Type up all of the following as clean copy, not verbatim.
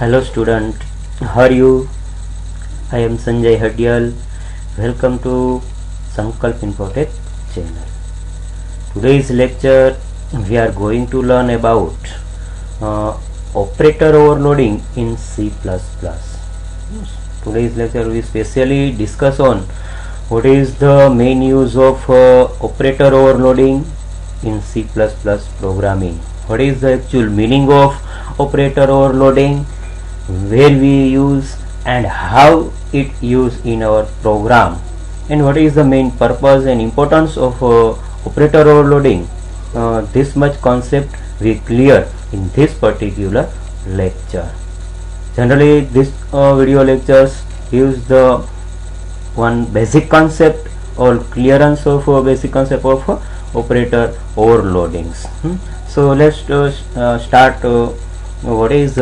Hello student, how are you? I am Sanjay Hadyal. Welcome to Sankalp Infotech channel. Today's lecture we are going to learn about operator overloading in C++. Today's lecture we specially discuss on what is the main use of operator overloading in C++ programming. What is the actual meaning of operator overloading, where we use and how it used in our program, and what is the main purpose and importance of operator overloading. This much concept we clear in this particular lecture. Generally this video lectures use the one basic concept or clearance of basic concept of operator overloadings. So let's start. What is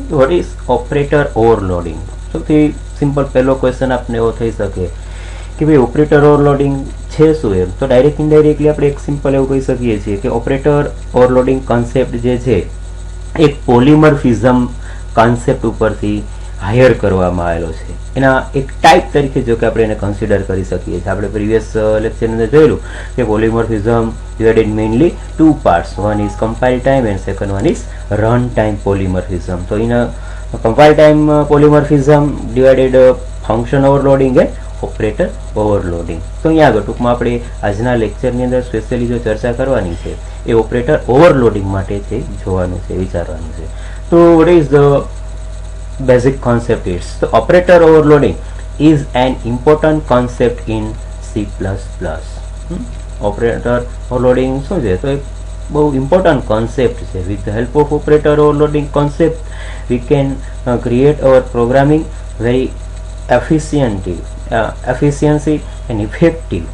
what is operator overloading? સૌથી simple પહેલો question આપને એવો થઈ શકે કે ભાઈ operator overloading છે શું એમ. તો ડાયરેક્ટ ઇનડાયરેક્ટલી આપણે એક સિમ્પલ એવું કહી શકીએ છીએ કે ઓપરેટર ઓવરલોડિંગ કોન્સેપ્ટ જે છે એક પોલિમોર્ફિઝમ કોન્સેપ્ટ ઉપરથી હાયર કરવામાં આવેલો છે. એના એક ટાઈપ તરીકે જો કે આપણે એને કન્સિડર કરી શકીએ છીએ. આપણે પ્રીવિયસ લેક્ચરની અંદર જોયેલું કે polymorphism divided mainly two parts. One is compile time and second one is run time polymorphism. So in a compile time polymorphism divided function overloading and operator overloading. તો અહીંયા આગળ ટૂંકમાં આપણે આજના લેક્ચરની અંદર સ્પેશિયલી જો ચર્ચા કરવાની છે એ ઓપરેટર ઓવરલોડિંગ માટે છે, જોવાનું છે, વિચારવાનું છે. તો what is the basic concept is? So operator overloading is an important concept in C++. Operator overloading શું છે? તો એક બહુ ઇમ્પોર્ટન્ટ કોન્સેપ્ટ છે. With the help of operator overloading concept we can create our programming very efficiency and effective.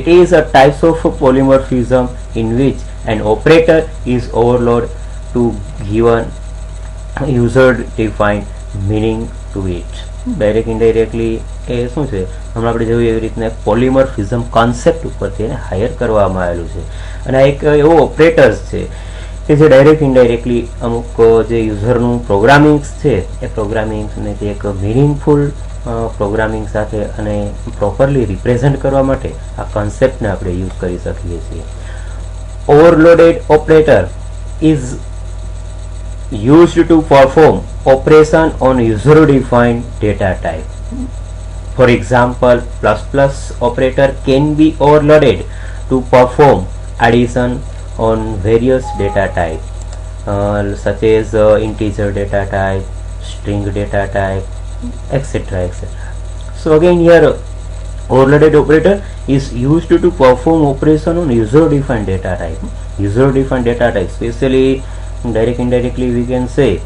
It is a type of polymorphism in which an operator is overloaded to given user defined meaning to it. Direct indirectly એ શું છે, હમણાં આપણે જોયું એવી રીતના polymorphism concept ઉપરથી એને હાયર કરવામાં આવેલું છે. અને આ એક એવો ઓપરેટર્સ છે કે જે ડાયરેક્ટ ઇનડાયરેક્ટલી અમુક જે યુઝરનું પ્રોગ્રામિંગ્સ છે એ પ્રોગ્રામિંગ્સને જે એક મિનિંગફુલ પ્રોગ્રામિંગ સાથે અને પ્રોપરલી રિપ્રેઝન્ટ કરવા માટે આ કોન્સેપ્ટને આપણે યુઝ કરી શકીએ છીએ. Overloaded operator is used to perform operation on user defined data type. For example, operator can be overloaded to perform addition on various data type such as integer data type, string data type, etc. So again here overloaded operator is used to perform operation on user defined data type. User defined data type, especially direct indirectly we can say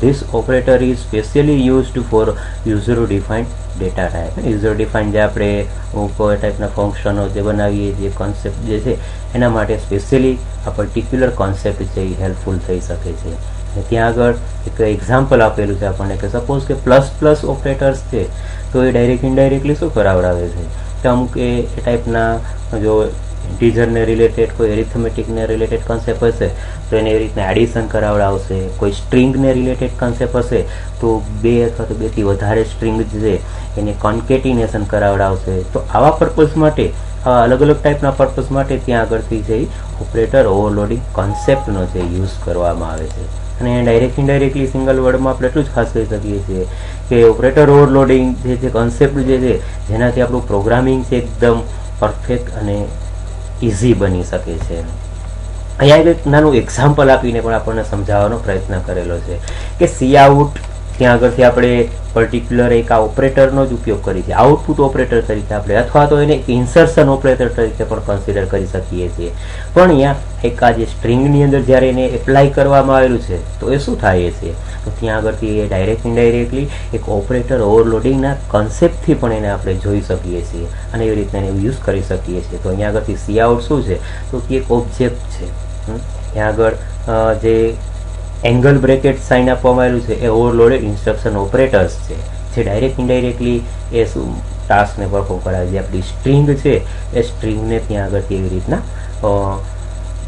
this operator is specially used for user defined data type. user defined જે આપણે કોઈ ટાઈપના ફંક્શનો જે બનાવીએ જે concept જે છે એના માટે સ્પેશિયલી આ પર્ટિક્યુલર કોન્સેપ્ટ છે એ હેલ્પફુલ થઈ શકે છે. ત્યાં આગળ એક એક્ઝામ્પલ આપેલું છે આપણને કે સપોઝ કે પ્લસ ઓપરેટર્સ છે તો એ ડાયરેક્ટ ઇનડાયરેક્ટલી શું કરાવડાવે છે કે અમુક એ ટાઈપના જો ઇન્ટીજરને રિલેટેડ કોઈ એરિથમેટિકને રિલેટેડ કોન્સેપ્ટ હશે તો એને એવી રીતના એડિશન કરાવડાવશે. કોઈ સ્ટ્રિંગને રિલેટેડ કોન્સેપ્ટ હશે તો બે અથવા તો બેથી વધારે સ્ટ્રિંગ છે એને કોન્કેટિનેશન કરાવડાવશે. તો આવા પર્પઝ માટે અલગ અલગ ટાઈપના પર્પઝ માટે ત્યાં આગળથી જે ઓપરેટર ઓવરલોડિંગ કોન્સેપ્ટનો જે યુઝ કરવામાં આવે છે. અને ડાયરેક્ટ ઇનડાયરેક્ટલી સિંગલ વર્ડમાં આપણે એટલું જ ખાસ કહી શકીએ છીએ કે ઓપરેટર ઓવરલોડિંગ જે કોન્સેપ્ટ જે છે જેનાથી આપણું પ્રોગ્રામિંગ છે એકદમ પરફેક્ટ અને ઇઝી બની શકે છે. અહીંયા એક નાનું એક્ઝામ્પલ આપીને પણ આપણને સમજાવવાનો પ્રયત્ન કરેલો છે કે સી આઉટ ત્યાં આગળથી આપણે પર્ટિક્યુલર એક આ ઓપરેટરનો જ ઉપયોગ કરીએ છીએ આઉટપુટ ઓપરેટર તરીકે આપણે, અથવા તો એને ઇન્સર્શન ઓપરેટર તરીકે પણ કન્સિડર કરી શકીએ છીએ. પણ અહીંયા એક આ જે સ્ટ્રિંગની અંદર જ્યારે એને એપ્લાય કરવામાં આવેલું છે તો એ શું થાય છે તો ત્યાં આગળથી એ ડાયરેક્ટ ઇનડાયરેક્ટલી એક ઓપરેટર ઓવરલોડિંગના કોન્સેપ્ટથી પણ એને આપણે જોઈ શકીએ છીએ અને એવી રીતના એને યુઝ કરી શકીએ છીએ. તો અહીંયા આગળથી સી આઉટ શું છે તો કે એક ઓબ્જેક્ટ છે. ત્યાં આગળ જે એંગલ બ્રેકેટ સાઇન આપવામાં આવેલું છે એ ઓવરલોડેડ ઇન્સ્ટ્રક્શન ઓપરેટર્સ છે જે ડાયરેક્ટ ઇનડાયરેક્ટલી એ શું ટાસ્કને પરફોર્મ કરાવે. જે આપણી સ્ટ્રિંગ છે એ સ્ટ્રિંગને ત્યાં આગળથી એવી રીતના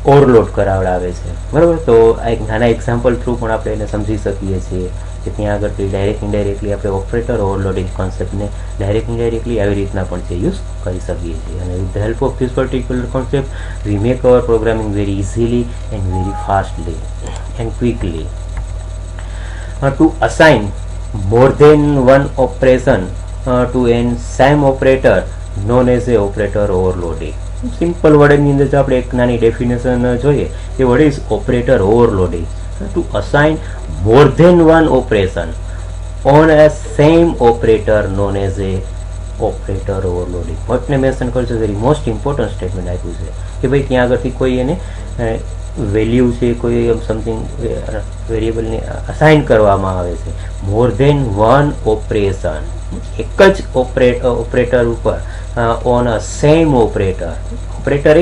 ઓવરલોડ કરાવડાવે છે, બરાબર. તો આ એક નાના એક્ઝામ્પલ થ્રુ પણ આપણે એને સમજી શકીએ છીએ કે ત્યાં આગળથી ડાયરેક્ટ ઇનડાયરેક્ટલી આપણે ઓપરેટર ઓવરલોડિંગ કોન્સેપ્ટને ડાયરેક્ટ ઇનડાયરેક્ટલી આવી રીતના પણ છે યુઝ કરી શકીએ છીએ. અને with the help of this particular concept we make hour programming very easily and very fastly and quickly. To assign more than one operation to an same operator known as a operator overloading. Simple વર્ડની અંદર જો આપણે એક નાની definition જોઈએ કે what is operator overloading? To assign more than one operation on a same operator known as a operator overloading. વોટને mention કર્યું છે, વેરી મોસ્ટ ઇમ્પોર્ટન્ટ સ્ટેટમેન્ટ આપ્યું છે કે ભાઈ ત્યાં આગળથી કોઈ એને વેલ્યુ છે, કોઈ સમથિંગ વેરિયેબલને અસાઇન કરવામાં આવે છે. મોર ધેન વન ઓપરેશન, એક જ ઓપરેટર ઉપર ઓન અ સેમ ઓપરેટર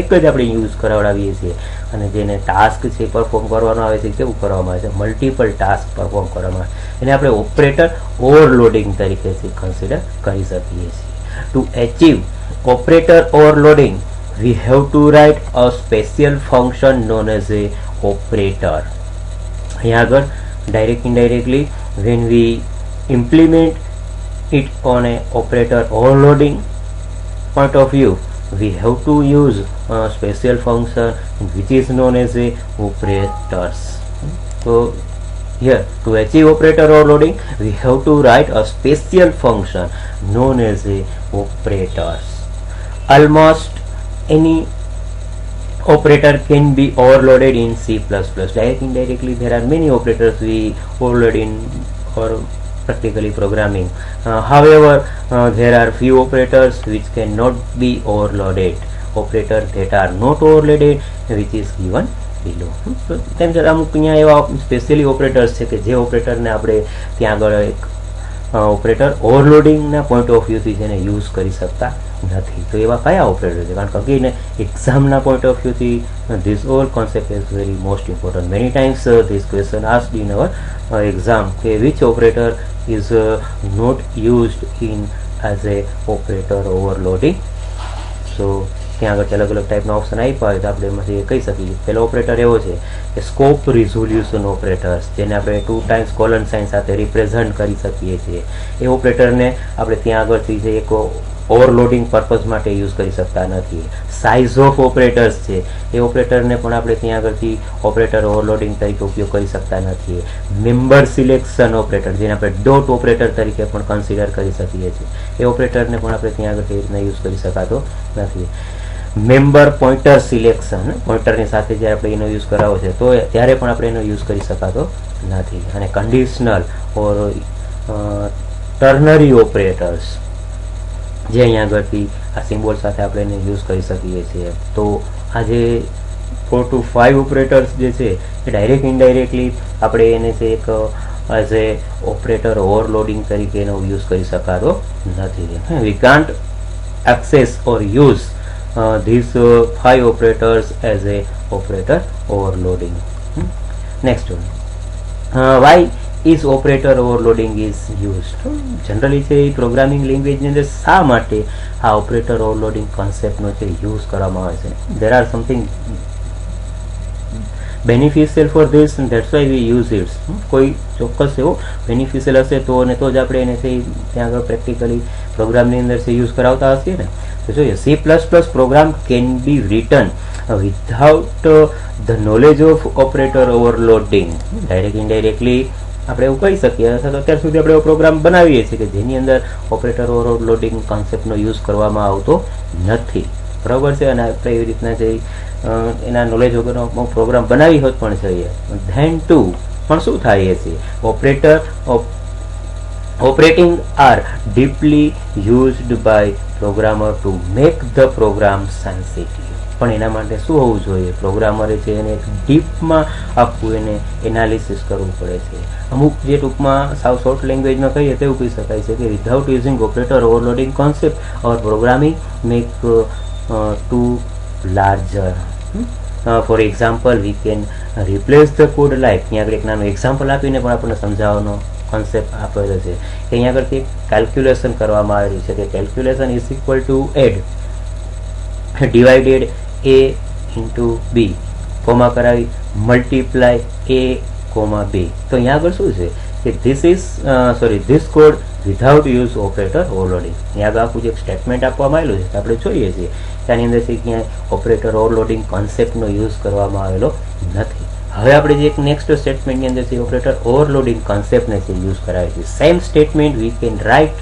એક જ આપણે યુઝ કરાવડાવીએ છીએ અને જેને ટાસ્ક છે પરફોર્મ કરવાનો આવે છે, કેવું કરવામાં આવે છે, મલ્ટિપલ ટાસ્ક પરફોર્મ કરવામાં આવે એને આપણે ઓપરેટર ઓવરલોડિંગ તરીકેથી કન્સિડર કરી શકીએ છીએ. Two achieve operator overloading we have to write a special function known as a operator. અહીંયા આગળ direct indirectly when we implement it on a operator overloading point of view, we have to use a special function which is known as a operators. So here to achieve operator overloading we have to write a special function known as a operators. Almost any operator can be overloaded in C++. Direct indirectly there are many operators we overload in or practically programming. However, there are few operators which cannot be overloaded. Operators that are not overloaded which is given below. So તેમ છતાં અમુક અહીંયા એવા specially operators છે કે જે ઓપરેટરને આપણે ત્યાં આગળ એક ઓપરેટર ઓવરલોડિંગના પોઈન્ટ ઓફ વ્યૂથી જેને યુઝ કરી શકતા નથી. તો એવા કયા ઓપરેટર છે? કારણ કે અગેન એક્ઝામના પોઈન્ટ ઓફ વ્યૂથી this all concept is very most important. Many times this question asked in our exam કે which operator is not used in as a operator overloading. So ત્યાં આગળ અલગ અલગ ટાઈપના ઓપ્શન આપ્યા હોય તો આપણે એમાંથી કહી શકીએ. પહેલો ઓપરેટર એવો છે કે સ્કોપ રિઝોલ્યુશન ઓપરેટર્સ, જેને આપણે 2 ટાઈમ્સ કોલન સાઇન સાથે રિપ્રેઝન્ટ કરી શકીએ છીએ. એ ઓપરેટરને આપણે ત્યાં આગળથી જે એક ઓવરલોડિંગ પર્પઝ માટે યુઝ કરી શકતા નથી. સાઇઝ ઓફ ઓપરેટર્સ છે એ ઓપરેટરને પણ આપણે ત્યાં આગળથી ઓપરેટર ઓવરલોડિંગ તરીકે ઉપયોગ કરી શકતા નથી. મેમ્બર સિલેક્શન ઓપરેટર, જેને આપણે ડોટ ઓપરેટર તરીકે પણ કન્સિડર કરી શકીએ છીએ, એ ઓપરેટરને પણ આપણે ત્યાં આગળ એ રીતના યુઝ કરી શકાતો નથી. મેમ્બર પોઇન્ટર સિલેક્શન, પોઇન્ટરની સાથે જ્યારે આપણે એનો યુઝ કરાવો છે તો ત્યારે પણ આપણે એનો યુઝ કરી શકાતો નથી. અને કન્ડિશનલ ઓર ટર્નરી ઓપરેટર્સ જે અહીંયા આગળથી આ સિમ્બોલ સાથે આપણે એને યુઝ કરી શકીએ છીએ. તો આ જે 4 to 5 ઓપરેટર્સ જે છે એ ડાયરેક્ટ ઇનડાયરેક્ટલી આપણે એને છે એક એઝ એ ઓપરેટર ઓવરલોડિંગ તરીકે એનો યુઝ કરી શકાતો નથી. We can't access or use these 5 operators as a operator overloading. Next one, why is operator overloading is used? Generally છે પ્રોગ્રામિંગ લેંગ્વેજની અંદર શા માટે આ ઓપરેટર ઓવરલોડિંગ કોન્સેપ્ટનો છે યુઝ કરવામાં આવે છે? There are something beneficial for this and that's why we use it. કોઈ ચોક્કસ એવો બેનિફિશિયલ હશે તો અને તો જ આપણે એને ત્યાં આગળ પ્રેક્ટિકલી પ્રોગ્રામની અંદર છે યુઝ કરાવતા હશે ને. તો જોઈએ, C++ program can be written without the knowledge of operator overloading. Direct indirectly આપણે એવું કહી શકીએ અથવા તો અત્યાર સુધી આપણે એવો પ્રોગ્રામ બનાવીએ છીએ કે જેની અંદર ઓપરેટર ઓવરલોડિંગ કોન્સેપ્ટનો યુઝ કરવામાં આવતો નથી, બરાબર છે. અને આપણે એવી રીતના જે એના નોલેજ વગરનો પ્રોગ્રામ બનાવી હોત પણ જોઈએ ધેન ટુ પણ શું થાય છે, operating are deeply used by programmer to make the program sensitive. પણ એના માટે શું હોવું જોઈએ? પ્રોગ્રામરે છે એને એક ડીપમાં આખું એને એનાલિસિસ કરવું પડે છે. અમુક જે ટૂંકમાં સાવ શોર્ટ લેંગ્વેજમાં કહીએ તેવું કહી શકાય છે કે without using operator overloading concept or programming make to larger. For example we can replace the code like, ત્યાં આગળ એક નાનું એક્ઝામ્પલ આપીને પણ આપણને સમજાવવાનો કોન્સેપ્ટ આપેલો છે કે અહીંયા આગળથી કેલ્ક્યુલેશન કરવામાં આવેલું છે કે calculation is equal to add divided a into b. Comma કરાવી, મલ્ટીપ્લાય a, b. તો અહીંયા આગળ શું છે કે this code without use operator overloading. અહીંયા આગળ આખું જે સ્ટેટમેન્ટ આપવામાં આવેલું છે આપણે જોઈએ છીએ ત્યાંની અંદર છે ક્યાંય ઓપરેટર ઓવરલોડિંગ કોન્સેપ્ટનો યુઝ કરવામાં આવેલો નથી. હવે આપણે જે એક નેક્સ્ટ સ્ટેટમેન્ટની અંદર છે ઓપરેટર ઓવરલોડિંગ કોન્સેપ્ટને છે યુઝ કરાવે છે. Same statement we can write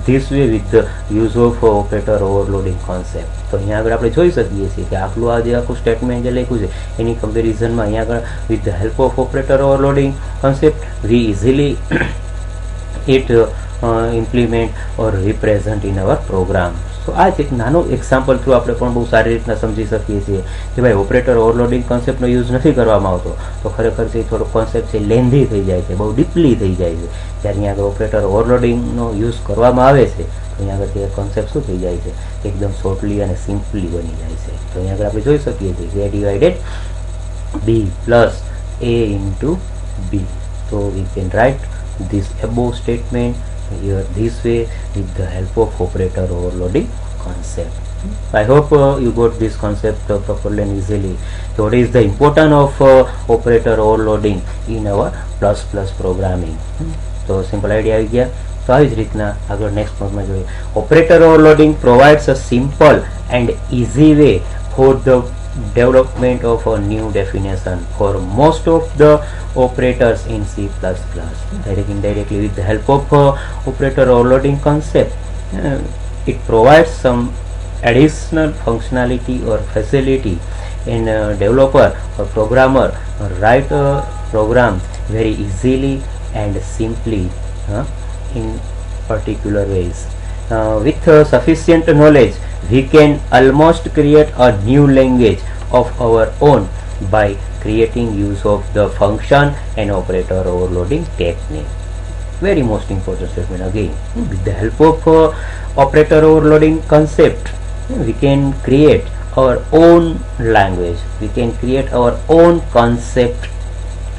this way with the use of operator overloading concept. તો અહીંયા આગળ આપણે જોઈ શકીએ છીએ કે આટલું આ જે આખું સ્ટેટમેન્ટ જે લખ્યું છે એની કમ્પેરિઝનમાં અહીંયા આગળ with the help of operator overloading concept we easily it implement or represent in our program. તો આ એક નાનો એક્ઝામ્પલ થ્રુ આપણે પણ બહુ સારી રીતના સમજી શકીએ છીએ કે ભાઈ ઓપરેટર ઓવરલોડિંગ કોન્સેપ્ટનો યુઝ નથી કરવામાં આવતો તો ખરેખર છે થોડો કોન્સેપ્ટ છે લેન્ધી થઈ જાય છે, બહુ ડીપલી થઈ જાય છે. જ્યારે અહીંયા આગળ ઓપરેટર ઓવરલોડિંગનો યુઝ કરવામાં આવે છે તો અહીંયા આગળ તે કોન્સેપ્ટ શું થઈ જાય છે એકદમ શોર્ટલી અને સિમ્પલી બની જાય છે. તો અહીંયા આગળ આપણે જોઈ શકીએ છીએ કે divided b plus a into b. So we can write this above statement here this way with the help of operator overloading concept. I hope you got this concept properly and easily. So what is the importance of operator overloading in our plus programming? So simple idea આવી ગયા. તો આવી જ રીતના આગળ next પોઈન્ટમાં જોઈએ operator overloading provides a simple and easy way for the development of a new definition for most of the operators in C++. Indirectly with the help of operator overloading concept, it provides some additional functionality or facility in developer or programmer write a program very easily and simply in particular ways. With sufficient knowledge, we can almost create a new language of our own by creating use of the function and operator overloading technique. Very most important statement again. With the help of operator overloading concept, we can create our own language. We can create our own concept.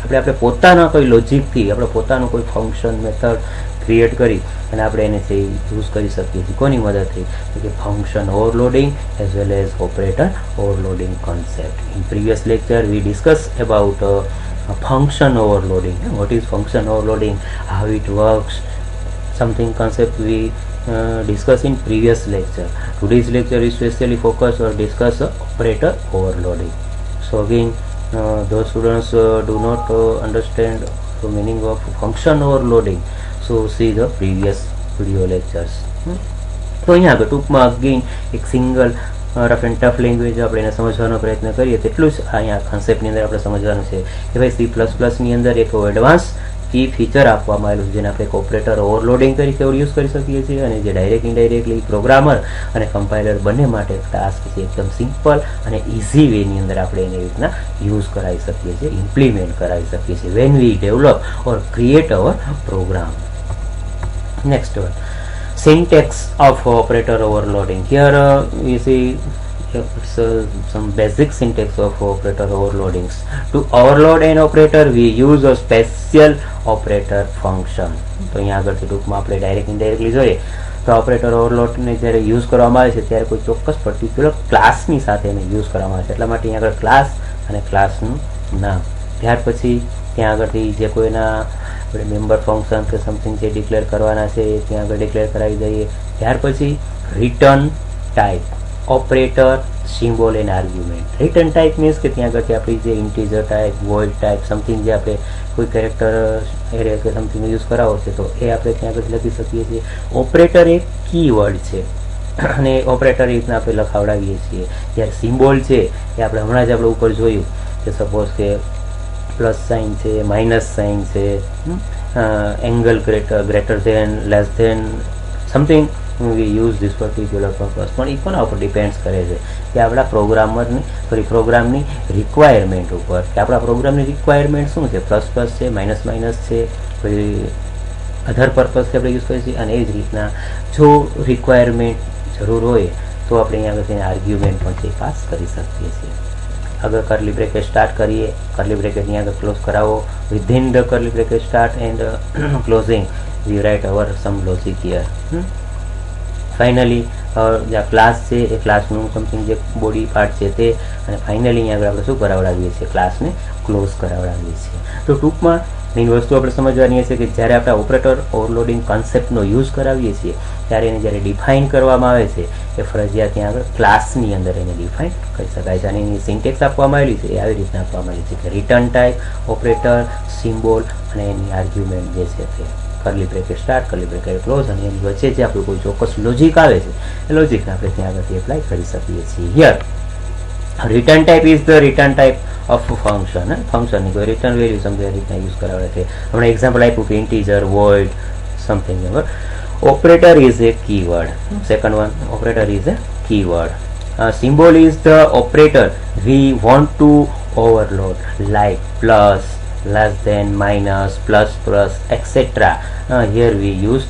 આપણે પોતાના કોઈ લોજિકથી આપણે પોતાનું કોઈ function method create કરી અને આપણે એને છે યુઝ કરી શકીએ છીએ કોની મદદથી કે function overloading as well as operator overloading concept. In previous lecture V discuss about function overloading. What is function overloading, how it works, something concept we discuss in previous lecture. Today's lecture is specially focused or discuss operator overloading. So again those students do not understand the meaning of function overloading, so see the previous video lectures. તો અહીંયા આગળ ટૂંકમાં again એક single rough and tough language આપણે એને સમજવાનો પ્રયત્ન કરીએ તેટલું જ અહીંયા કન્સેપ્ટની અંદર આપણે સમજવાનું છે કે ભાઈ C++ની અંદર એક એડવાન્સ કી ફીચર આપવામાં આવેલું છે જેને આપણે એક ઓપરેટર ઓવરલોડિંગ તરીકે યુઝ કરી શકીએ છીએ અને જે ડાયરેક્ટ ઇનડાયરેક્ટલી પ્રોગ્રામર અને કમ્પાઇલર બંને માટે ટાસ્ક છે એકદમ સિમ્પલ અને ઇઝી વેની અંદર આપણે એની રીતના યુઝ કરાવી શકીએ છીએ, ઇમ્પ્લિમેન્ટ કરાવી શકીએ છીએ when we develop or create our program. Next one, syntax of operator overloading. Here we see it's some basic syntax of operator overloadings. To overload an operator we use a special operator function. તો અહીંયા આગળથી ટૂંકમાં આપણે direct indirectly જોઈએ તો operator ઓવરલોડને જ્યારે use કરવામાં આવે છે ત્યારે કોઈ ચોક્કસ પર્ટિક્યુલર ક્લાસની સાથે એને યુઝ કરવામાં આવે છે એટલા માટે અહીંયા આગળ ક્લાસ અને ક્લાસનું નામ, ત્યાર પછી ત્યાં આગળથી જે કોઈના આપણે મેમ્બર ફંક્શન કે સમથિંગ જે ડિક્લેર કરવાના છે ત્યાં આગળ ડિક્લેર કરાવી દઈએ. ત્યાર પછી return type, operator, symbol and argument. Return type means કે ત્યાં આગળથી આપણી જે integer type, void type, something જે આપણે કોઈ કેરેક્ટર એરે કે સમથિંગ યુઝ કરાવો છે તો એ આપણે ત્યાં આગળ લખી શકીએ છીએ. ઓપરેટર એક કીવર્ડ છે અને ઓપરેટર રીતના આપણે લખાવડાવીએ છીએ. જ્યારે સિમ્બોલ છે એ આપણે હમણાં જ આપણે ઉપર જોયું કે સપોઝ કે પ્લસ સાઇન છે, માઇનસ સાઇન છે, angle greater than, less than, something we use this particular purpose. પણ એ કોના ઉપર ડિપેન્ડ્સ કરે છે કે આપણા પ્રોગ્રામની રિક્વાયરમેન્ટ ઉપર કે આપણા પ્રોગ્રામની રિક્વાયરમેન્ટ શું છે, પ્લસ પ્લસ છે, માઇનસ માઇનસ છે, કોઈ અધર પર્પઝથી આપણે યુઝ કરીએ છીએ. અને એ જ રીતના જો રિક્વાયરમેન્ટ જરૂર હોય તો આપણે અહીંયા આગળ તેને આર્ગ્યુમેન્ટ પણ છે પાસ કરી શકીએ છીએ. अगर करली ब्रेकेट स्टार्ट करिए, करली ब्रेकेट यहाँ अगर क्लोज कराओ, within the curly bracket start and closing we write our some logic here. Finally જે ક્લાસ છે એ ક્લાસનું સમથિંગ જે બોડી પાર્ટ છે તે, અને ફાઇનલી અહીંયા આગળ આપણે શું કરાવડાવીએ છીએ, ક્લાસને ક્લોઝ કરાવડાવીએ છીએ. તો ટૂંકમાં મેઇન વસ્તુ આપણે સમજવાની છે કે જ્યારે આપણે ઓપરેટર ઓવરલોડિંગ કોન્સેપ્ટનો યુઝ કરાવીએ છીએ ત્યારે એને જ્યારે ડિફાઇન કરવામાં આવે છે એ ફરજિયાત ત્યાં આગળ ક્લાસની અંદર એને ડિફાઇન કરી શકાય છે. અને એની સિન્ટેક્સ આપવામાં આવેલી છે એ આવી રીતના આપવામાં આવેલી છે કે રિટર્ન ટાઈપ, ઓપરેટર, સિમ્બોલ અને એની આર્ગ્યુમેન્ટ જે છે તે curly bracket start, curly bracket close, અને એની વચ્ચે જે આપણું કોઈ ચોક્કસ લોજિક આવે છે એ લોજિકને આપણે ત્યાં આગળથી એપ્લાય કરી શકીએ છીએ. Here return type is the return type of a function. ફંક્શનની કોઈ રિટર્ન વેલ્યુ સમજે રીતના યુઝ કરાવે છે. હમણાં એક્ઝામ્પલ આપ્યું કે integer, void, something. Operator is A keyword. Second one, operator is A keyword. Symbol is the operator we want to overload, like plus, less than, minus, plus, etc. Here we use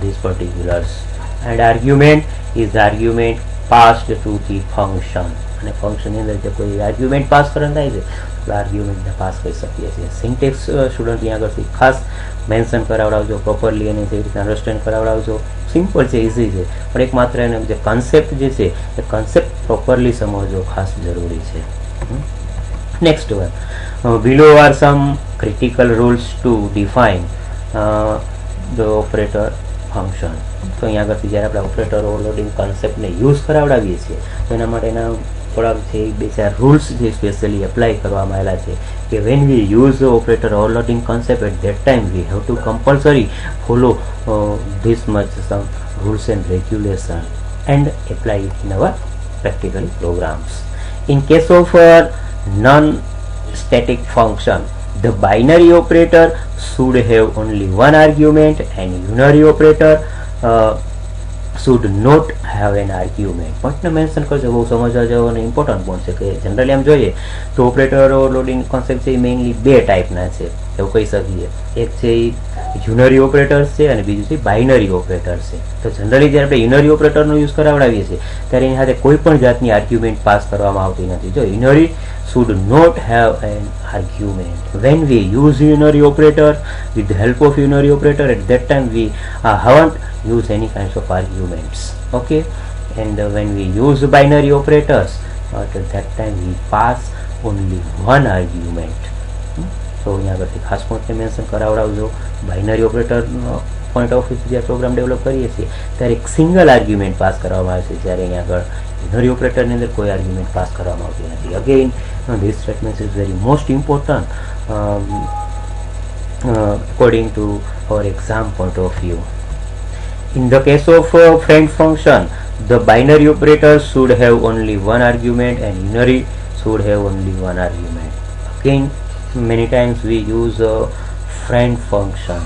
these particulars. And argument is the argument passed to the function. અને ફંક્શનની અંદર જે કોઈ argument pass કરવાનું થાય છે તો આર્ગ્યુમેન્ટને pass કરી શકીએ છીએ. સિન્ટેક્સ સ્ટુડન્ટ ત્યાં આગળથી ખાસ મેન્શન કરાવડાવજો, પ્રોપરલી એને જે રીતે અન્ડરસ્ટેન્ડ કરાવડાવજો. સિમ્પલ છે, ઇઝી છે, પણ એક માત્ર એને જે કન્સેપ્ટ જે છે એ કન્સેપ્ટ પ્રોપરલી સમજવો ખાસ જરૂરી છે. Next one, below are some critical rules to define the operator function. તો અહીંયા આગળથી જ્યારે આપણે ઓપરેટર ઓવરલોડિંગ કોન્સેપ્ટને યુઝ કરાવડાવીએ છીએ તો એના માટેના થોડાક છે 2-4 રૂલ્સ જે સ્પેશિયલી એપ્લાય કરવામાં આવેલા છે કે when we use operator overloading concept at that time we have to compulsory follow this much some rules and regulation and apply it in our practically programs. In case of non static function, the binary operator should have only one argument and unary operator should not have an argument. પોઈન્ટને mention કરજો, બહુ સમજવા જેવો અને important point છે કે generally આમ જોઈએ તો ઓપરેટર ઓવરલોડિંગ કોન્સેપ્ટ છે એ મેઇનલી 2 ટાઈપના છે એવું કહી શકીએ. એક છે એ યુનરી ઓપરેટર્સ છે અને બીજું છે બાઇનરી ઓપરેટર્સ છે. તો જનરલી જ્યારે આપણે યુનરી ઓપરેટરનો યુઝ કરાવડાવીએ છીએ ત્યારે એની સાથે કોઈ પણ જાતની આર્ગ્યુમેન્ટ પાસ કરવામાં આવતી નથી. જો unary should not have an argument. When we use unary operator, with the help of unary operator, at that time we haven't used any kinds of arguments. Okay, and when we use binary operators, at that time we pass only one argument. So અહીંયા આગળથી ખાસ પોઈન્ટને mention કરાવડાવજો. Binary operator point of વ્યૂથી જ્યારે program develop કરીએ છીએ ત્યારે એક સિંગલ આર્ગ્યુમેન્ટ પાસ કરવામાં આવે છે, જ્યારે અહીંયા આગળ યુનરી ઓપરેટરની અંદર કોઈ આર્ગ્યુમેન્ટ પાસ કરવામાં આવતી નથી. Again this statement is very most important according to our exam point of view. In the case of friend function, the binary operator should have only one argument and unary should have only one argument. Again, many times we use friend function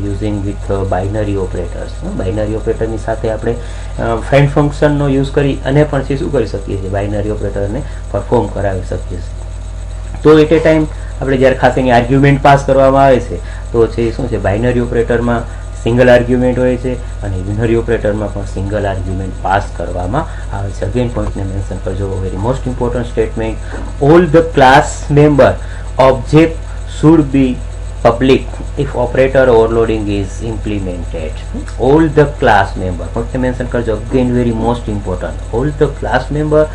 using with binary operators. Binary ઓપરેટરની સાથે આપણે friend ફંક્શનનો use કરી અને પણ શું કરી શકીએ છીએ, બાઇનરી ઓપરેટરને પરફોર્મ કરાવી શકીએ છીએ. તો એટ એ ટાઈમ આપણે જ્યારે ખાસ એની આર્ગ્યુમેન્ટ પાસ કરવામાં આવે છે તો છે શું છે, બાઇનરી ઓપરેટરમાં સિંગલ આર્ગ્યુમેન્ટ હોય છે અને યુનરી ઓપરેટરમાં પણ સિંગલ આર્ગ્યુમેન્ટ પાસ કરવામાં આવે છે. અગેન પોઈન્ટને મેન્શન કરજો, very most important statement. All the class member object should be public if operator overloading is implemented. All the class member, point mention karjo, again very most important. All the class member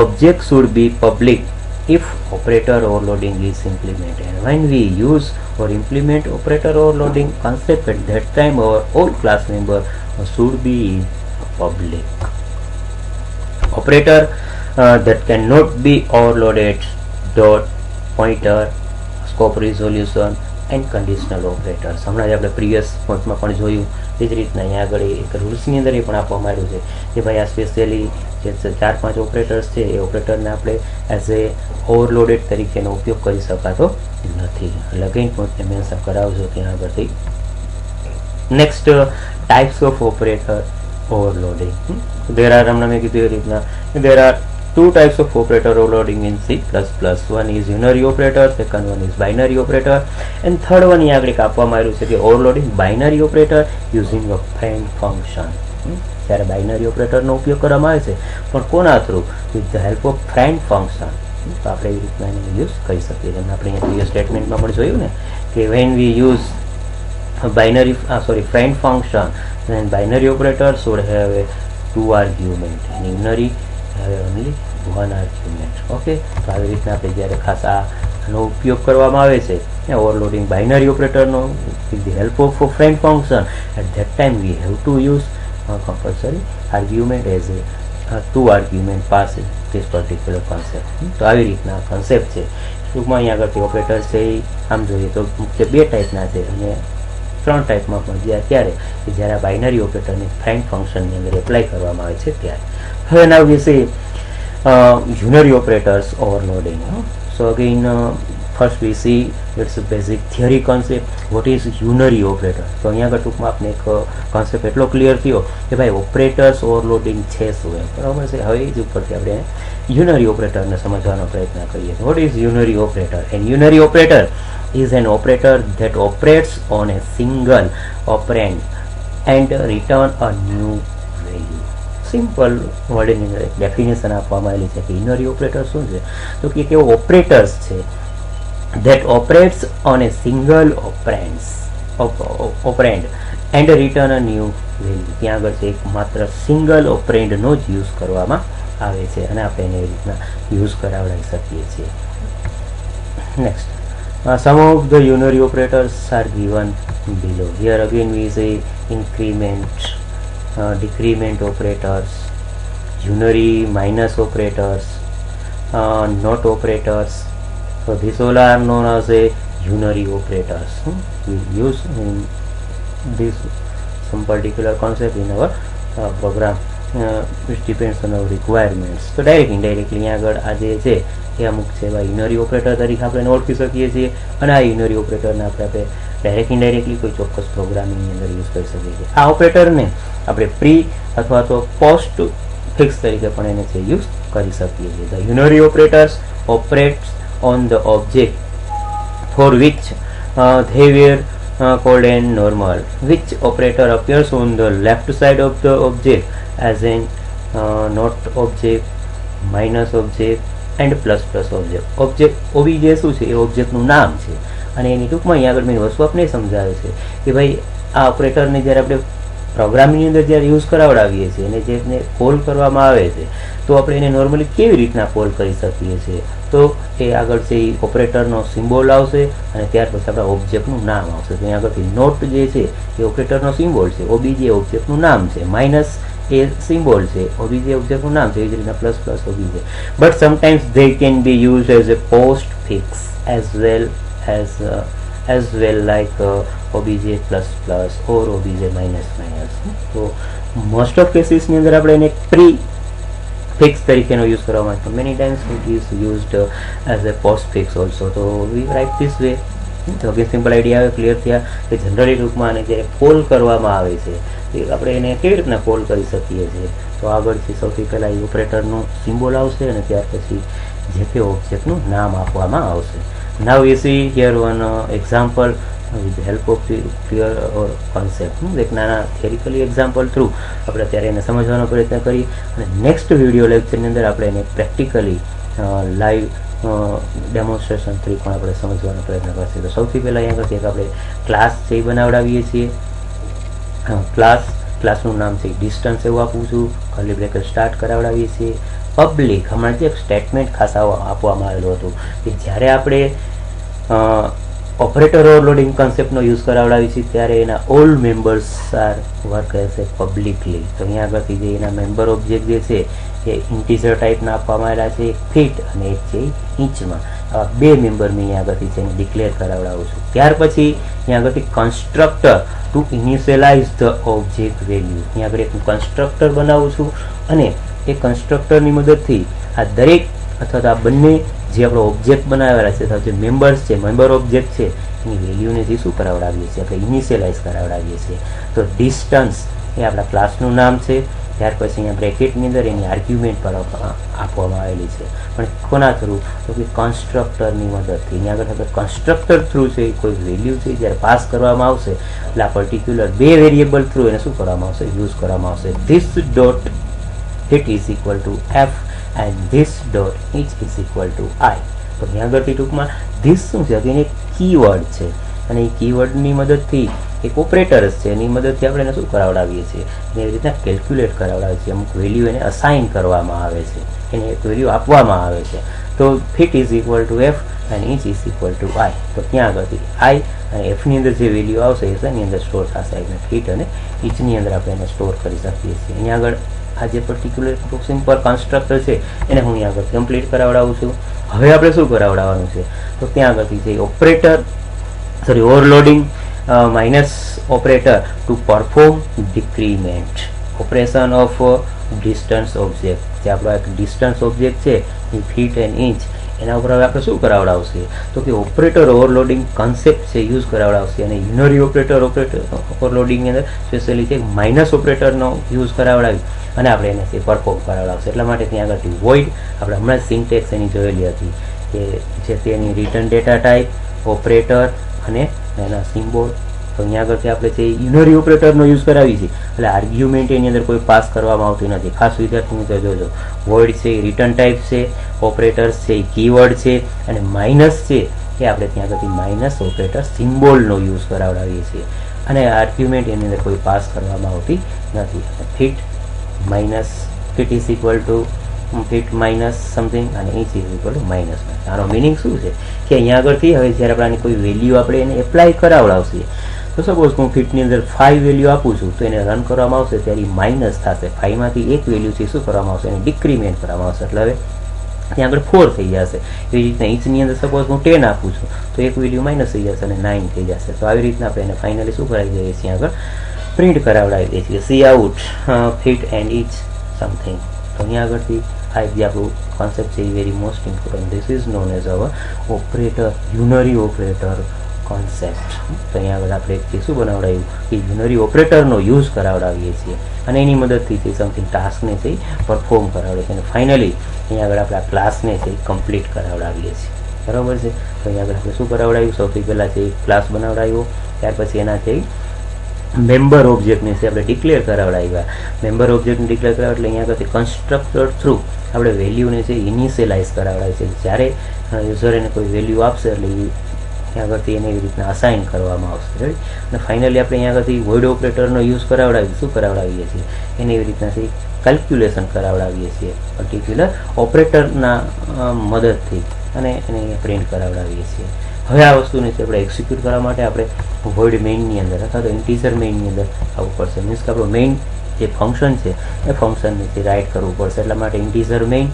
object should be public if operator overloading is implemented. And when we use or implement operator overloading concept, at that time our all class member should be public. Operator that cannot be overloaded, dot, pointer, scope resolution and conditional operators. હમણાં જ આપણે previous પોઈન્ટમાં પણ જોયું એ જ રીતના અહીંયા આગળ એક રૂલ્સની અંદર એ પણ આપવામાં આવ્યું છે કે ભાઈ આ સ્પેશિયલી જે 4-5 ઓપરેટર્સ છે એ ઓપરેટરને આપણે એઝ એ ઓવરલોડેડ તરીકેનો ઉપયોગ કરી શકાતો નથી. એટલે અગેન પોઈન્ટને મેન્શન કરાવજો ત્યાં આગળથી. Next, types of operator overloading. There are, હમણાં મેં કીધું એ રીતના there are 2 types of operator overloading in C++. One is unary operator, second one is binary operator, and third one અહીંયા આગળ આપવામાં આવ્યું છે કે overloading binary operator using a friend function. જ્યારે બાઇનરી ઓપરેટરનો ઉપયોગ કરવામાં આવે છે પણ કોના through, with the help of friend function. તો આપણે એવી રીતના એને યુઝ કરી શકીએ છીએ. આપણે અહીંયા પ્રીવિયસ સ્ટેટમેન્ટમાં પણ જોયું ને કે when we use friend function, then binary operator should have a two argument and unary have only one argument. Okay, તો આવી રીતના આપણે જ્યારે ખાસ આનો ઉપયોગ કરવામાં આવે છે ઓવરલોડિંગ બાઇનરી ઓપરેટરનો with the help of a friend function, at that time we have to use compulsory argument as a two argument passes this particular concept. તો આવી રીતના concept છે. ટૂંકમાં અહીંયા આગળથી ઓપરેટર્સ છે એ આમ જોઈએ તો મુખ્ય બે ટાઈપના છે અને ત્રણ ટાઈપમાં પણ ત્યારે કે જ્યારે આ બાઇનરી ઓપરેટરને ફ્રેન્ડ ફંક્શનની અંદર એપ્લાય કરવામાં આવે છે ત્યારે. હવે નાવ વી C unary operators overloading. So again, first we see it's a basic theory concept. What is unary operator? તો અહીંયા આગળ ટૂંકમાં આપણે એક કોન્સેપ્ટ એટલો ક્લિયર થયો કે ભાઈ ઓપરેટર્સ ઓવરલોડિંગ છે શું એમ, બરાબર છે. હવે એ જ ઉપરથી આપણે unary operatorને સમજવાનો પ્રયત્ન કરીએ. What is unary operator? An unary operator is an operator that operates on a single operand and return a new value. Simple વર્ડની અંદર એક ડેફિનેશન આપવામાં આવેલી છે કે યુનરી ઓપરેટર શું છે, તો કે કેવો ઓપરેટર્સ છે that operates on a single operand and return a new value. ત્યાં આગળ છે એક માત્ર સિંગલ ઓપરેન્ડનો જ યુઝ કરવામાં આવે છે અને આપણે એને એવી રીતના યુઝ કરાવડાવી શકીએ છીએ. Next, some of the unary operators are given below. Here again we say increment, decrement operators, unary minus operators, not operators. So these all are known as a unary operators. We use in this some particular concept in our program, which depends on our requirements. So directly indirectly અહીંયા આગળ આ જે છે એ અમુક છે unary operator તરીકે આપણે ઓળખી શકીએ છીએ અને આ યુનરી ઓપરેટરને આપણે ડાયરેક્ટ ઇનડાયરેક્ટલી કોઈ ચોક્કસ પ્રોગ્રામિંગની અંદર યુઝ કરી શકીએ છીએ. આ ઓપરેટરને આપણે પ્રી અથવા તો પોસ્ટ ફિક્સ તરીકે પણ એને છે યુઝ કરી શકીએ છીએ. The unary operators operates on the object for which they were called an normal, which operator appears on the left side of the object as in not object, minus object and plus object. Object OBJ શું છે એ ઓબ્જેક્ટનું નામ છે અને એની ટૂંકમાં અહીંયા આગળ મેં વસ્તુ આપણે સમજાવે છે કે ભાઈ આ ઓપરેટરને જ્યારે આપણે પ્રોગ્રામિંગની અંદર જ્યારે યુઝ કરાવડાવીએ છીએ અને જેને કોલ કરવામાં આવે છે તો આપણે એને નોર્મલી કેવી રીતના કોલ કરી શકીએ છીએ, તો એ આગળ છે એ ઓપરેટરનો સિમ્બોલ આવશે અને ત્યાર પછી આપણા ઓબ્જેક્ટનું નામ આવશે. તો અહીંયા આગળથી નોટ જે છે એ ઓપરેટરનો સિમ્બોલ છે, ઓબીજે ઓબ્જેક્ટનું નામ છે, માઇનસ એ સિમ્બોલ છે, ઓબીજે ઓબ્જેક્ટનું નામ છે, એ જ રીતના plus OBJ. But sometimes they can be use as a post fix as well like obj plus plus or obj minus minus. So most of cases ની અંદર આપણે એને પ્રી ફિક્સ તરીકેનો યુઝ કરવામાં આવે. Many times it is used as a post fix also. So we write this way. તો again simple idea આવે, clear થયા કે જનરલી ટૂંકમાં આને જ્યારે કોલ કરવામાં આવે છે એ આપણે એને કેવી રીતના કોલ કરી શકીએ છીએ. તો આગળથી સૌથી પહેલાં એ ઓપરેટરનું સિમ્બોલ આવશે અને ત્યાર પછી જે તે ઓબ્જેક્ટનું નામ આપવામાં આવશે. Now we see here one example with the help of the clear concept. એક નાના થિયરિકલી એક્ઝામ્પલ થ્રુ આપણે અત્યારે એને સમજવાનો પ્રયત્ન કરી અને નેક્સ્ટ વિડીયો લેક્ચરની અંદર આપણે એને પ્રેક્ટિકલી લાઈવ ડેમોન્સ્ટ્રેશન થ્રી પણ આપણે સમજવાનો પ્રયત્ન કરશે. તો સૌથી પહેલાં અહીંયા આગળ એક આપણે ક્લાસ છે એ બનાવડાવીએ છીએ. ક્લાસનું નામ છે ડિસ્ટન્સ એવું આપું છું, કર્લી બ્રેકેટ સ્ટાર્ટ કરાવડાવીએ છીએ. પબ્લિક હમણાં જે એક સ્ટેટમેન્ટ ખાસ આપવામાં આવેલું હતું કે જ્યારે આપણે ઓપરેટર ઓવરલોડિંગ કન્સેપ્ટનો યુઝ કરાવડાવી છે ત્યારે એના all members are work as a publicly. તો અહીંયા આગળથી જે એના મેમ્બર ઓબ્જેક્ટ જે છે એ ઇન્ટીજર ટાઈપના આપવામાં આવેલા છે, એક ફીટ અને એક છે ઇંચમાં. આવા બે મેમ્બર મેં અહીંયા આગળથી છે એને ડિક્લેર કરાવડાવું છું. ત્યાર પછી અહીંયા આગળથી constructor to initialize the object value, અહીંયા આગળ એક કન્સ્ટ્રક્ટર બનાવું છું અને એ કન્સ્ટ્રક્ટરની મદદથી આ દરેક અથવા તો આ બંને જે આપણો ઓબ્જેક્ટ બનાવેલા છે અથવા જે મેમ્બર્સ છે, મેમ્બર ઓબ્જેક્ટ છે એની વેલ્યુને જે શું કરાવડાવીએ છીએ આપણે ઇનિશિયલાઇઝ કરાવડાવીએ છીએ. તો ડિસ્ટન્સ એ આપણા ક્લાસનું નામ છે. ત્યાર પછી અહીંયા બ્રેકેટની અંદર એની આર્ગ્યુમેન્ટ પર આપવામાં આવેલી છે, પણ કોના થ્રુ, તો કે કન્સ્ટ્રક્ટરની મદદથી. અહીંયા આગળ આપણે કન્સ્ટ્રક્ટર થ્રુ છે કોઈ વેલ્યુ છે જ્યારે પાસ કરવામાં આવશે એટલે આ પર્ટિક્યુલર બે વેરિયેબલ થ્રુ એને શું કરવામાં આવશે, યુઝ કરવામાં આવશે. This dot it is equal to f and this dot it is equal to I. તો અહીંયા આગળથી ટૂંકમાં ધીસ શું છે, એને કીવર્ડ છે. અને એ કીવર્ડની મદદથી એક ઓપરેટર્સ છે એની મદદથી આપણે એને શું કરાવડાવીએ છીએ, એવી રીતના કેલ્ક્યુલેટ કરાવડાવીએ છીએ, અમુક વેલ્યુ એને અસાઇન કરવામાં આવે છે, એને એક વેલ્યુ આપવામાં આવે છે. તો fit is equal to f અને ઇંચ ઇઝ ઇક્વલ ટુ આઈ. તો ત્યાં આગળથી આઈ અને એફની અંદર જે વેલ્યુ આવશે એ એની અંદર સ્ટોર થશે, એટલે ફીટ અને ઇંચની અંદર આપણે એને સ્ટોર કરી શકીએ છીએ. અહીંયા આગળ આ જે પર્ટિક્યુલર સિમ્પલ કન્સ્ટ્રક્ટર છે એને હું અહીંયા આગળ કમ્પ્લીટ કરાવડાવું છું. હવે આપણે શું કરાવડાવવાનું છે, તો ત્યાં આગળથી જે operator overloading minus operator two perform decrement operation of distance object. જે આપણો એક ડિસ્ટન્સ ઓબ્જેક્ટ છે એ ફીટ એન્ડ ઇંચ, એના ઉપર હવે આપણે શું કરાવડાવશે, તો કે ઓપરેટર ઓવરલોડિંગ કન્સેપ્ટ છે યુઝ કરાવડાવશે. અને યુનરી ઓપરેટર ઓવરલોડિંગની અંદર સ્પેશિયલી છે માઇનસ ઓપરેટરનો યુઝ કરાવડાવી અને આપણે એને તે પરફોર્મ કરાવડાવશે. એટલા માટે ત્યાં આગળથી વોઇડ આપણે હમણાં જ સિન્ટેક્સ એની જોયેલી હતી કે જે તેની રિટર્ન ડેટા ટાઈપ, ઓપરેટર અને એના સિમ્બોલ. તો અહીંયા આગળથી આપણે જે યુનરી ઓપરેટરનો યુઝ કરાવી છે એટલે આર્ગ્યુમેન્ટ એની અંદર કોઈ પાસ કરવામાં આવતી નથી. ખાસ વિદ્યાર્થી મિત્રો જોજો, વોઇડ છે એ રિટર્ન ટાઈપ છે, ઓપરેટર્સ છે એ કીવર્ડ છે, અને માઇનસ છે એ આપણે ત્યાં આગળથી માઇનસ ઓપરેટર સિમ્બોલનો યુઝ કરાવડાવીએ છીએ, અને આર્ગ્યુમેન્ટ એની અંદર કોઈ પાસ કરવામાં આવતી નથી. Feet minus feet is equal to feet minus something અને inch is equal to minus. આનો મિનિંગ શું છે કે અહીંયા આગળથી હવે જ્યારે આપણે કોઈ વેલ્યુ આપણે એને એપ્લાય કરાવડાવશે, તો સપોઝ હું ફિટની અંદર 5 વેલ્યુ આપું છું તો એને રન કરવામાં આવશે ત્યારે માઇનસ થશે. 5 માંથી એક વેલ્યુ છે શું કરવામાં આવશે, એને ડિક્રીમેન્ટ કરવામાં આવશે, એટલે હવે ત્યાં આગળ 4 થઈ જશે. એવી રીતના ઇંચની અંદર સપોઝ હું 10 આપું છું તો એક વેલ્યુ માઇનસ થઈ જશે અને 9 થઈ જશે. તો આવી રીતના આપણે એને ફાઇનલી શું કરાવી દઈએ છીએ, આગળ પ્રિન્ટ કરાવડાવી દઈએ છીએ C out feet and inch something. તો અહીંયા આગળથી આ જે આપણું કોન્સેપ્ટ છે એ very most important. This is known as our operator unary operator concept. તો અહીંયા આગળ આપણે એક શું બનાવડાવ્યું કે યુનરી ઓપરેટરનો યુઝ કરાવડાવીએ છીએ અને એની મદદથી જે સમથિંગ ટાસ્કને છે પરફોર્મ કરાવડે છે અને ફાઇનલી અહીંયા આગળ આપણે આ ક્લાસને છે કમ્પ્લીટ કરાવડાવીએ છીએ. બરાબર છે. તો અહીંયા આગળ આપણે શું કરાવડાવ્યું, સૌથી પહેલાં છે ક્લાસ બનાવડાવ્યો, ત્યાર પછી એના છે મેમ્બર ઓબ્જેક્ટને છે આપણે ડિક્લેર કરાવડાવ્યા. મેમ્બર ઓબ્જેક્ટને ડિક્લેર કરાવ્યા એટલે અહીંયા આગળથી કન્સ્ટ્રક્ટર થ્રુ આપણે વેલ્યુને છે ઇનિશિયલાઇઝ કરાવડાવી છે. જ્યારે યુઝર એને કોઈ વેલ્યુ આપશે એટલે ત્યાં આગળથી એને એવી રીતના અસાઇન કરવામાં આવશે. રાઈટ. અને ફાઇનલી આપણે અહીંયા આગળથી વોઇડ ઓપરેટરનો યુઝ કરાવડાવી શું કરાવડાવીએ છીએ, એને એવી રીતનાથી કેલ્ક્યુલેશન કરાવડાવીએ છીએ પર્ટિક્યુલર ઓપરેટરના મદદથી અને એને પ્રિન્ટ કરાવડાવીએ છીએ. હવે આ વસ્તુને છે આપણે એક્ઝિક્યુટ કરવા માટે આપણે વોઇડ મેઇનની અંદર અથવા તો ઇન્ટીજર મેઇનની અંદર આવવું પડશે. મીન્સ કે આપણું મેઇન જે ફંક્શન છે એ ફંક્શનને રાઇટ કરવું પડશે. એટલા માટે integer main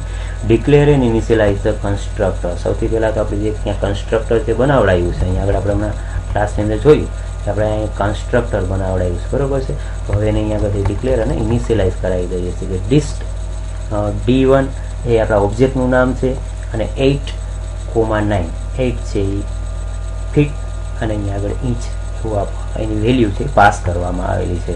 declare and initialize the constructor. સૌથી પહેલાં તો આપણે જે ત્યાં કન્સ્ટ્રક્ટર જે બનાવડાવ્યું છે અહીંયા આગળ આપણે હમણાં ક્લાસની અંદર જોયું કે આપણે અહીં કન્સ્ટ્રક્ટર બનાવડાવ્યું છે, બરાબર છે. તો હવે એને અહીંયા આગળ ડિક્લેર અને ઇનિશિયલાઇઝ કરાવી દઈએ છીએ કે ડિસ્ટ D1 એ આપણા ઓબ્જેક્ટનું નામ છે અને 8,9 8 છે એ ફીટ અને અહીંયા આગળ ઇંચ એવું એની વેલ્યુ છે પાસ કરવામાં આવેલી છે.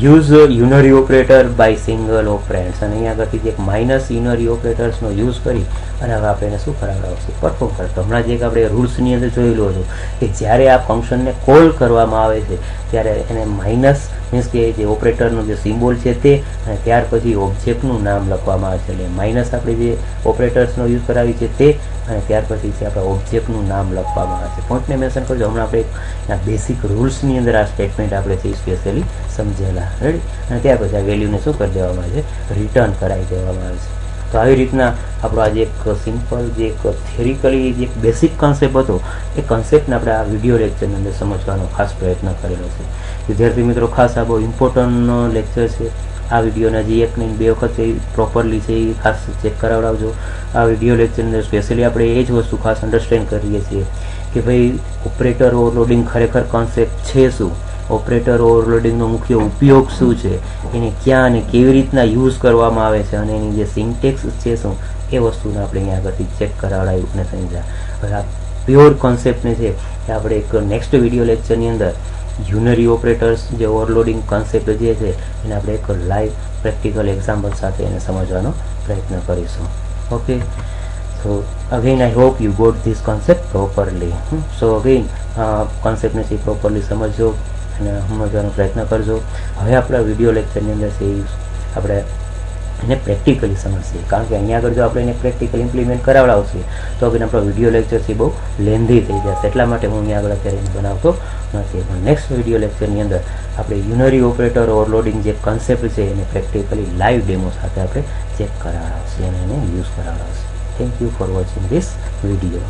Use unary operator by single operands અને અહીંયા આગળથી એક માઇનસ યુનરી ઓપરેટર્સનો યુઝ કરી અને હવે આપણે એને શું કરાવડાવશે, પરફોર્મ કરતો. હમણાં જે આપણે રૂલ્સની અંદર જોયેલું હતું કે જ્યારે આ ફંક્શનને કોલ કરવામાં આવે છે ત્યારે એને માઇનસ મીન્સ કે જે ઓપરેટરનો જે સિમ્બોલ છે તે અને ત્યાર પછી ઓબ્જેક્ટનું નામ લખવામાં આવે છે. એટલે માઇનસ આપણે જે ઓપરેટર્સનો યુઝ કરાવી છે તે અને ત્યાર પછી છે આપણા ઓબ્જેક્ટનું નામ લખવામાં આવે છે. પોઈન્ટને મેન્શન કરજો. હમણાં આપણે બેસિક રૂલ્સની અંદર આ સ્ટેટમેન્ટ આપણે છે સ્પેશિયલી સમજેલા. રેડી. અને ત્યાર પછી આ વેલ્યુને શું કરી દેવામાં આવે છે, રિટર્ન કરાવી દેવામાં આવે છે. તો આવી રીતના આપણો આજે એક સિમ્પલ જે એક થિયરિકલી જે એક બેસિક કન્સેપ્ટ હતો એ કન્સેપ્ટને આપણે આ વિડીયો લેક્ચરની અંદર સમજવાનો ખાસ પ્રયત્ન કરેલો છે. વિદ્યાર્થી મિત્રો ખાસ આ બહુ ઇમ્પોર્ટન્ટ લેક્ચર છે. આ વિડીયોના જે 1 ને 2 વખત એ પ્રોપરલી છે એ ખાસ ચેક કરાવડાવજો. આ વિડીયો લેક્ચરની અંદર સ્પેશિયલી આપણે એ જ વસ્તુ ખાસ અન્ડરસ્ટેન્ડ કરીએ છીએ કે ભાઈ ઓપરેટર ઓવરલોડિંગ ખરેખર કોન્સેપ્ટ છે શું, ઓપરેટર ઓવરલોડિંગનો મુખ્ય ઉપયોગ શું છે, એને ક્યાં અને કેવી રીતના યુઝ કરવામાં આવે છે અને એની જે સિન્ટેક્સ છે શું એ વસ્તુને આપણે અહીંયા આગળથી ચેક કરાવડાવ્યું અને સમજ્યા. હવે આ પ્યોર કોન્સેપ્ટને છે કે આપણે એક નેક્સ્ટ વિડીયો લેક્ચરની અંદર યુનરી ઓપરેટર્સ જે ઓવરલોડિંગ કોન્સેપ્ટ જે છે એને આપણે એક લાઈવ પ્રેક્ટિકલ એક્ઝામ્પલ સાથે એને સમજવાનો પ્રયત્ન કરીશું. Okay. So again I hope you got this concept properly. So again કોન્સેપ્ટને છે પ્રોપરલી સમજજો અને સમજવાનો પ્રયત્ન કરજો. હવે આપણા વિડીયો લેક્ચરની અંદર છે આપણે એને પ્રેક્ટિકલી સમજશે, કારણ કે અહીંયા આગળ જો આપણે એને પ્રેક્ટિકલ ઇમ્પ્લિમેન્ટ કરાવડાવશે તો આગળ આપણો વિડીયો લેક્ચર છે બહુ લેન્ધી થઈ જશે. એટલા માટે હું અહીંયા આગળ અત્યારે એને બનાવતો નથી. પણ નેક્સ્ટ વિડીયો લેક્ચરની અંદર આપણે યુનરી ઓપરેટર ઓવરલોડિંગ જે કન્સેપ્ટ છે એને પ્રેક્ટિકલી લાઈવ ડેમો સાથે આપણે ચેક કરાવડાવશે અને એને યુઝ કરાવડાવશે. Thank you for watching this video.